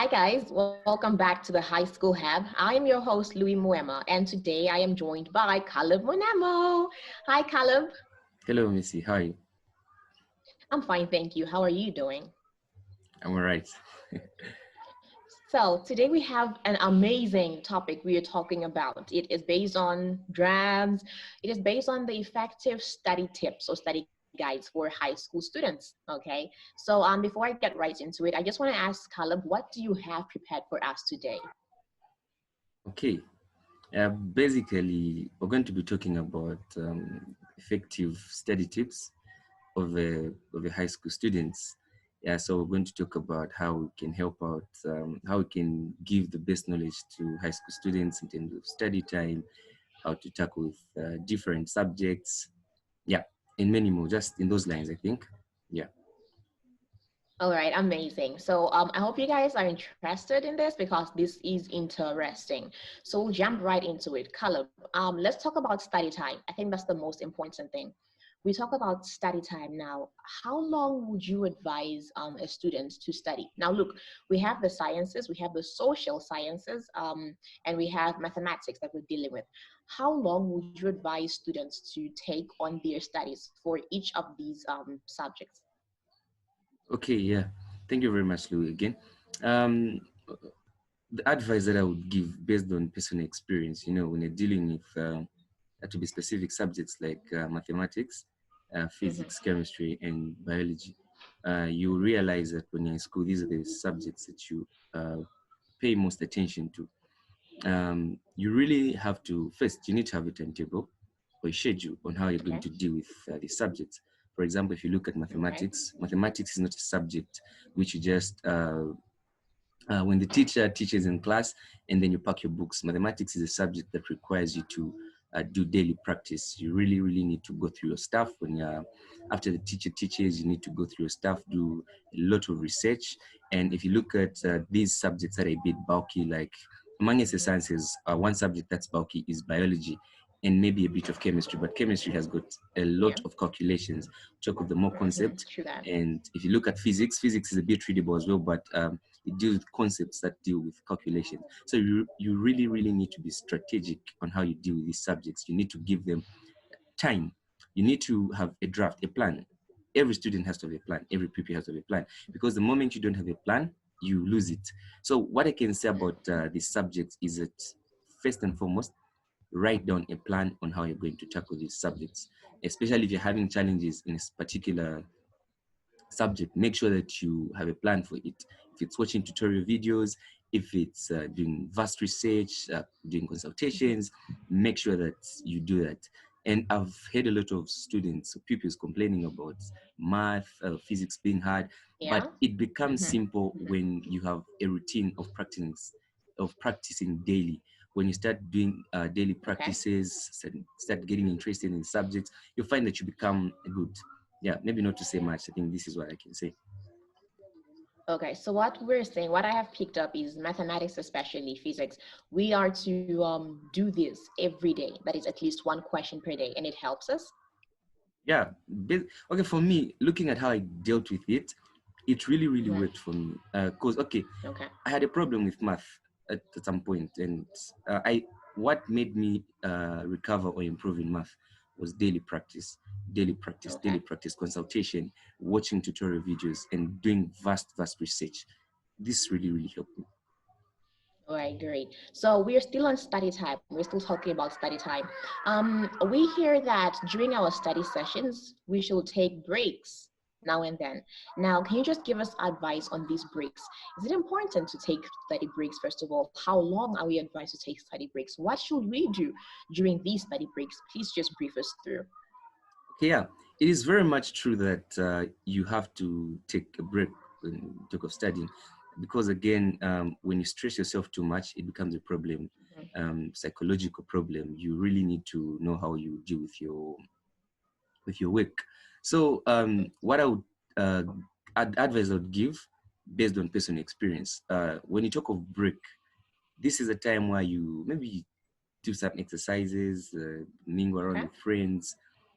Hi guys, welcome back to the High School Hub. I am your host Louis Muema, and today I am joined by Caleb Monamo. Hi Caleb. Hello, Missy. How are you? I'm fine, thank you. How are you doing? I'm all right. So today we have an amazing topic we are talking about. It is based on drams. It is based on the effective study tips or study guides for high school students. Okay. So before I get right into it, I just want to ask Caleb, what do you have prepared for us today? Okay. Basically, we're going to be talking about effective study tips of the high school students. Yeah, so we're going to talk about how we can help out, how we can give the best knowledge to high school students in terms of study time, how to tackle with different subjects. Yeah, and many more, just in those lines, I think. Yeah. All right, amazing. So I hope you guys are interested in this because this is interesting. So we'll jump right into it. Caleb, let's talk about study time. I think that's the most important thing. We talk about study time now. How long would you advise a student to study? Now, look, we have the sciences, we have the social sciences, and we have mathematics that we're dealing with. How long would you advise students to take on their studies for each of these subjects? Okay, yeah. Thank you very much, Louis, again. Um, the advice that I would give based on personal experience, when you're dealing with, to be specific, subjects like mathematics, Mhm. physics, chemistry, and biology, you realize that when you're in school, these are the subjects that you pay most attention to. You really have to, first, you need to have a timetable or a schedule on how you're Okay. going to deal with the subjects. For example, if you look at Okay. mathematics is not a subject which you just when the teacher teaches in class and then you pack your books. Mathematics is a subject that requires you to do daily practice. You really, really need to go through your stuff. When you're after the teacher teaches, you need to go through your stuff, do a lot of research. And if you look at these subjects that are a bit bulky, like amongst the sciences, one subject that's bulky is biology and maybe a bit of chemistry, but chemistry has got a Yeah. lot of calculations, talk of the more concept. True that. And if you look at physics is a bit readable as well, but it deals with concepts that deal with calculations. So you really, really need to be strategic on how you deal with these subjects. You need to give them time. You need to have a draft, a plan. Every student has to have a plan. Every pupil has to have a plan. Because the moment you don't have a plan, you lose it. So what I can say about these subjects is that first and foremost, write down a plan on how you're going to tackle these subjects, especially if you're having challenges in a particular subject. Make sure that you have a plan for it. If it's watching tutorial videos, if it's doing vast research, doing consultations, make sure that you do that. And I've heard a lot of students, pupils complaining about math, physics being hard, Yeah. but it becomes Hmm. simple when you have a routine of practicing daily. When you start doing daily Okay. practices, start getting interested in subjects, you find that you become good. Yeah, maybe not to say much. I think this is what I can say. Okay. So what we're saying, what I have picked up is mathematics, especially physics. We are to do this every day. That is at least one question per day, and it helps us. Yeah. Okay, for me, looking at how I dealt with it, it really, really Mhm. worked for me. Because, okay, Okay. I had a problem with math at some point, and what made me recover or improve in math was daily Okay. practice, consultation, watching tutorial videos, and doing vast research. This really, really helped me. All right, great. So we are still on study time. We're still talking about study time. We hear that during our study sessions, we should take breaks now and then. Now, can you just give us advice on these breaks? Is it important to take study breaks, first of all? How long are we advised to take study breaks? What should we do during these study breaks? Please just brief us through. Okay, yeah, it is very much true that you have to take a break when you talk of studying, because again, when you stress yourself too much, it becomes a problem, Mhm. psychological problem. You really need to know how you deal with your work. So, what I would advise I would give based on personal experience, when you talk of break, this is a time where you maybe do some exercises, mingle around Okay. with friends,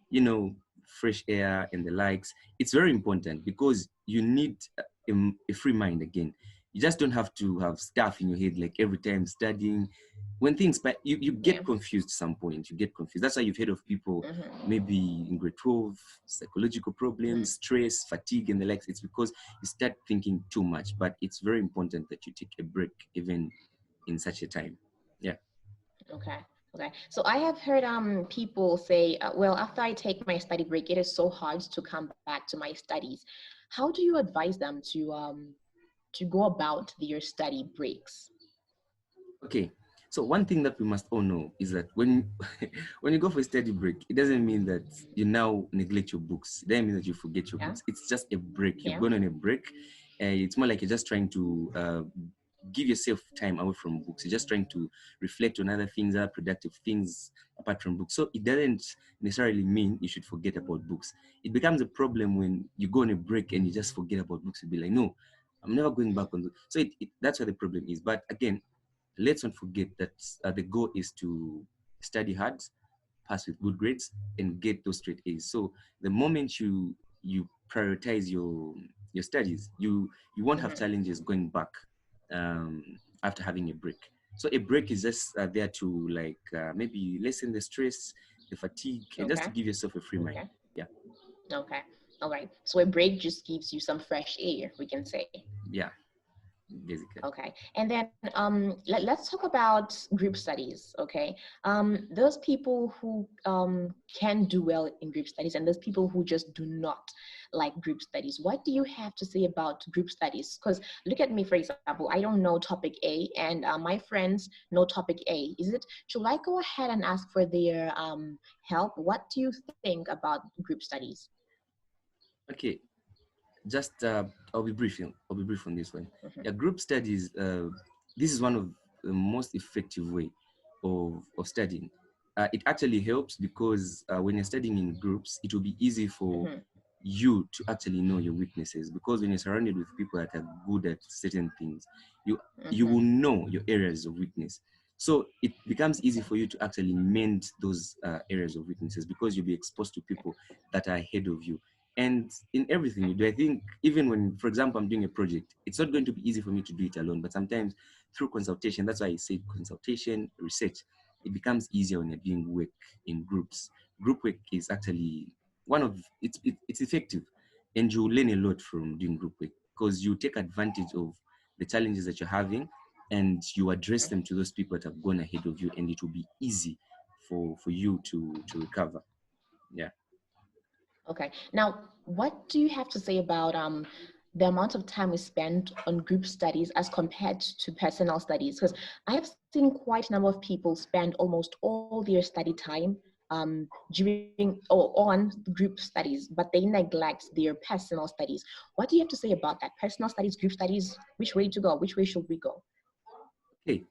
you know, fresh air and the likes. It's very important because you need a free mind again. You just don't have to have stuff in your head like every time studying. When things, but you get confused at some point. You get confused. That's why you've heard of people maybe in grade 12, psychological problems, stress, fatigue, and the likes. It's because you start thinking too much. But it's very important that you take a break even in such a time. Yeah. Okay. Okay. So I have heard people say, well, after I take my study break, it is so hard to come back to my studies. How do you advise them to go about their study breaks? Okay. So one thing that we must all know is that when when you go for a study break, it doesn't mean that you now neglect your books. It doesn't mean that you forget your Yeah. books. It's just a break. You've Yeah. gone on a break. It's more like you're just trying to give yourself time away from books. You're just trying to reflect on other things, other productive things apart from books. So it doesn't necessarily mean you should forget about books. It becomes a problem when you go on a break and you just forget about books. You'll be like, no, I'm never going back on. So that's where the problem is. But again, let's not forget that the goal is to study hard, pass with good grades, and get those straight A's. So the moment you prioritize your studies, you won't have challenges going back after having a break. So a break is just there to like maybe lessen the stress, the fatigue, and just to give yourself a free mind. Yeah. Okay. All right. So a break just gives you some fresh air, we can say. Yeah. Basically. Okay, and then let's talk about group studies. Okay, those people who can do well in group studies and those people who just do not like group studies. What do you have to say about group studies? Because look at me, for example, I don't know topic A, and my friends know topic A. Should I go ahead and ask for their help? What do you think about group studies? Okay, just I'll be brief. I'll be brief on this one. Yeah, group studies. This is one of the most effective way of studying. It actually helps because when you're studying in groups, it will be easy for you to actually know your weaknesses, because when you're surrounded with people that are good at certain things, you will know your areas of weakness. So it becomes easy for you to actually mend those areas of weaknesses because you'll be exposed to people that are ahead of you. And in everything you do, I think even when, for example, I'm doing a project, it's not going to be easy for me to do it alone, but sometimes through consultation, that's why I say consultation, research, it becomes easier when you're doing work in groups. Group work is actually it's effective, and you learn a lot from doing group work because you take advantage of the challenges that you're having and you address them to those people that have gone ahead of you, and it will be easy for you to recover. Yeah. Okay. Now, what do you have to say about the amount of time we spend on group studies as compared to personal studies? Because I have seen quite a number of people spend almost all their study time during or on group studies, but they neglect their personal studies. What do you have to say about that? Personal studies, group studies, which way to go? Which way should we go? Okay.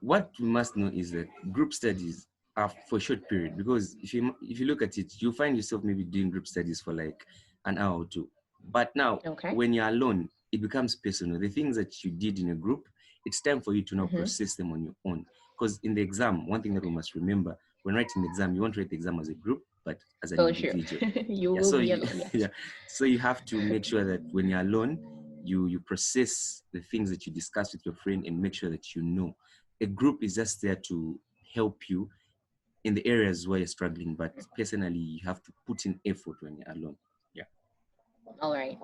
What we must know is that group studies are for a short period, because if you look at it, you find yourself maybe doing group studies for like an hour or two. But now, when you're alone, it becomes personal. The things that you did in a group, it's time for you to now process them on your own. Because in the exam, one thing that we must remember, when writing the exam, you won't write the exam as a group, but as an individual. You will be alone. Yes. Yeah. So you have to make sure that when you're alone, you process the things that you discuss with your friend and make sure that you know. A group is just there to help you in the areas where you're struggling, but personally, you have to put in effort when you're alone. Yeah. All right,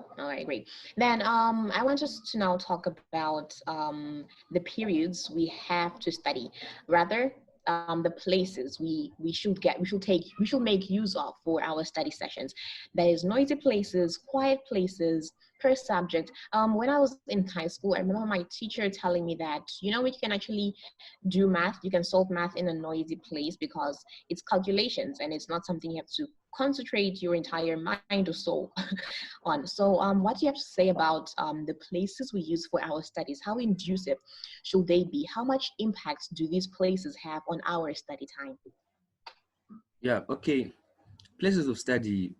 great. Then I want us to now talk about the periods we have to study, rather the places we should make use of for our study sessions. There is noisy places, quiet places per subject. When I was in high school, I remember my teacher telling me that, we can actually do math, you can solve math in a noisy place because it's calculations and it's not something you have to concentrate your entire mind or soul on. So what do you have to say about the places we use for our studies? How inducive should they be? How much impact do these places have on our study time? Yeah, okay. Places of study,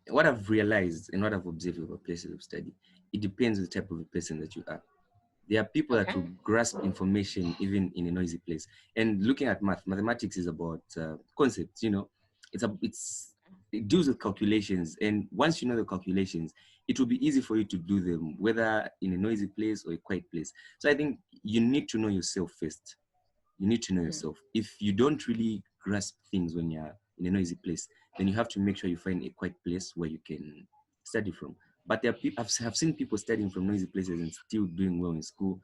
what I've realized and what I've observed about places of study, it depends on the type of a person that you are. There are people that will grasp information even in a noisy place. And looking at mathematics is about concepts. It's it deals with calculations, and once you know the calculations, it will be easy for you to do them, whether in a noisy place or a quiet place. So I think you need to know yourself first. You need to know Mhm. yourself. If you don't really grasp things when you're in a noisy place, then you have to make sure you find a quiet place where you can study from. But there are people, I've seen people studying from noisy places and still doing well in school,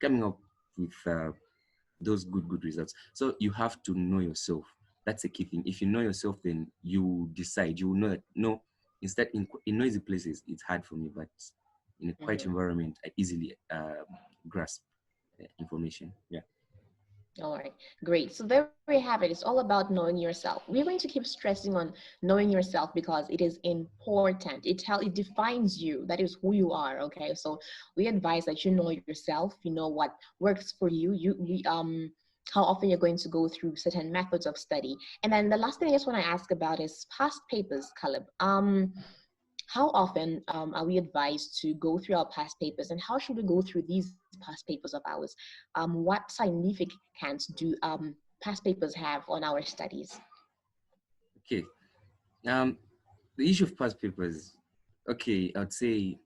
coming up with those good results. So you have to know yourself. That's a key thing. If you know yourself, then you decide. You will know that no, instead in noisy places it's hard for me, but in a quiet Mhm. environment I easily grasp information. Yeah. All right, great. So there we have it. It's all about knowing yourself. We're going to keep stressing on knowing yourself because it is important. It defines you. That is who you are. Okay. So we advise that you know yourself. You know what works for you. How often you're going to go through certain methods of study. And then the last thing I just want to ask about is past papers, Caleb. How often are we advised to go through our past papers, and how should we go through these past papers of ours? What significance do past papers have on our studies? Okay. Um, the issue of past papers. Okay, I'd say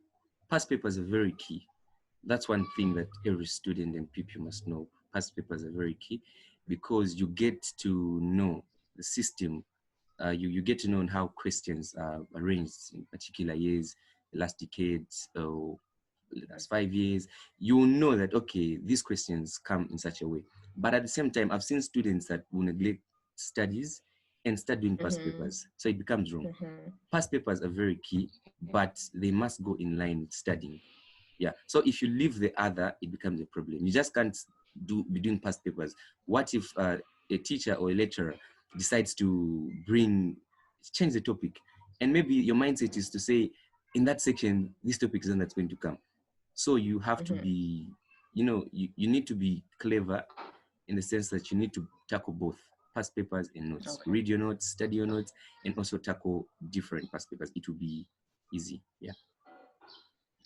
past papers are very key. That's one thing that every student and people must know. Past papers are very key because you get to know the system. You get to know how questions are arranged in particular years, the last decades, or the last 5 years. You will know that, okay, these questions come in such a way. But at the same time, I've seen students that will neglect studies and start doing past Mm-hmm. papers. So it becomes wrong. Mm-hmm. Past papers are very key, but they must go in line with studying. Yeah. So if you leave the other, it becomes a problem. You just can't be doing past papers. What if a teacher or a lecturer decides to change the topic, and maybe your mindset is to say, in that section, this topic is one that's going to come. So you have to Mm-hmm. be, you need to be clever in the sense that you need to tackle both past papers and notes. Okay. Read your notes, study your notes, and also tackle different past papers. It will be easy. Yeah.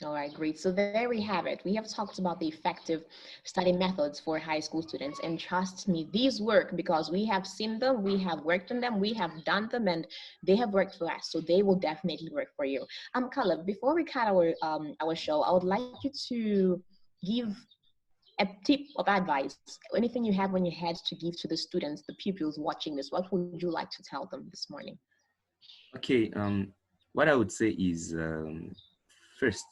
All right, great. So there we have it. We have talked about the effective study methods for high school students. And trust me, these work because we have seen them, we have worked on them, we have done them, and they have worked for us. So they will definitely work for you. Caleb, before we cut our show, I would like you to give a tip of advice, anything you have on your head to give to the students, the pupils watching this. What would you like to tell them this morning? Okay. What I would say is first,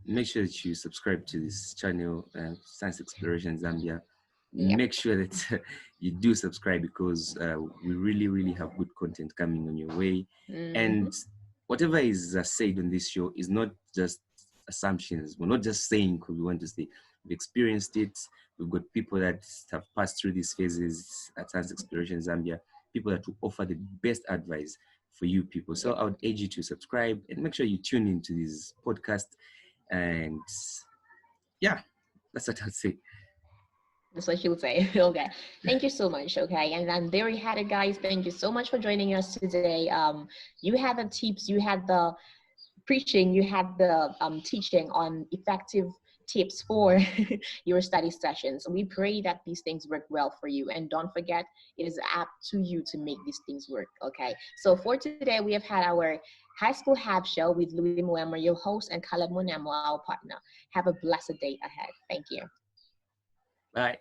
make sure that you subscribe to this channel, Science Exploration Zambia. Yep. Make sure that you do subscribe because we really have good content coming on your way. Mm-hmm. And whatever is said on this show is not just assumptions. We're not just saying because we want to say. We've experienced it. We've got people that have passed through these phases at Science Exploration Zambia, people that will offer the best advice for you people. So Yep. I would urge you to subscribe and make sure you tune into this podcast. And yeah, that's what I'd say. That's what she would say. Okay. Thank you so much. Okay. And then there you had it, guys. Thank you so much for joining us today. You had the tips, you had the preaching, you had the teaching on effective tips for your study sessions. We pray that these things work well for you. And don't forget, it is up to you to make these things work. Okay. So for today, we have had our high school hab show with Louis Muemmer, your host, and Caleb Munemo, our partner. Have a blessed day ahead. Thank you. Bye.